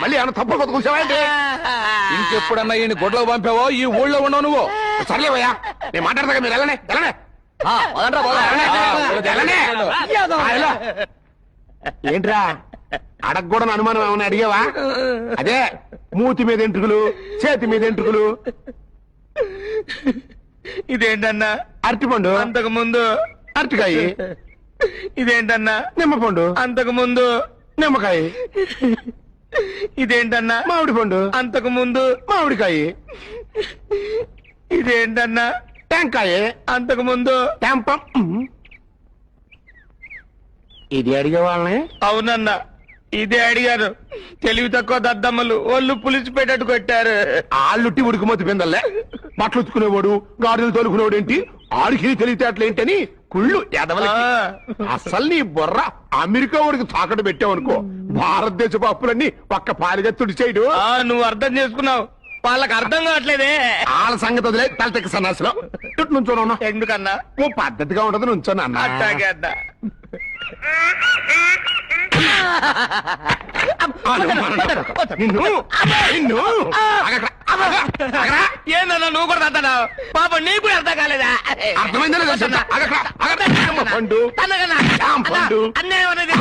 మళ్ళీ ఏమన్నా తప్పులు కొత్త కూర్చోవాలంటే ఇంకెప్పుడన్నా ఈయన గొడ్లకు పంపావో ఈ ఊళ్ళో ఉన్నావు నువ్వు. సర్లేవయ్యా నేను మాట్లాడతా మీరు వెళ్ళనే వెళ్ళనే ఏంట్రా అడగకూడని అనుమానం ఏమన్నా అడిగావా? అదే మూతి మీద ఎంట్రుకులు, చేతి మీద ఎంట్రుకులు. ఇదేంటన్నా అరటిపండు, అంతకు ముందు అరటికాయ. ఇదేంటన్నా నిమ్మపండు, అంతకు ముందు నిమ్మకాయ. ఇదేంటన్నా మామిడి పండు, అంతకు ముందు మామిడికాయ. ఇదేంటన్నా టెంకాయ, అంతకు ముందు టెంపం. ఇది అడిగే వాళ్ళని అవునన్నా ఇదే అడిగారు. తెలివి తక్కువ దద్దమ్మలు ఒళ్ళు పులిచి పెట్టట్టు కొట్టారు. ఆళ్ళుట్టి ఉడికిమతి పిందల్లే బట్టలు ఉతుకునేవాడు, గాడులు తోలుకునేవాడు ఏంటి, ఆడికి తెలివితేటలు ఏంటని కుళ్ళు ఎదవలకి. అసలు నీ బుర్ర అమెరికా వాడికి తాకట్టు పెట్టావనుకో, భారతదేశపు అప్పులన్నీ ఒక్క పాలిగా తుడిచేయడు. నువ్వు అర్థం చేసుకున్నావు, వాళ్ళకి అర్థం కావట్లేదే. వాళ్ళ సంగతి వదిలే తలతెక్క సన్నాసిలో నుంచోను. ఎందుకన్నా ఓ పద్ధతిగా ఉంటది నుంచోను అన్న. అట్టాగే అన్నా. ఏందన్నా నువ్వు కూడా తద్దనా? పాప నీకు కూడా అర్థం కాలేదా? అర్థమైందా? పండు అన్యాయం అనేది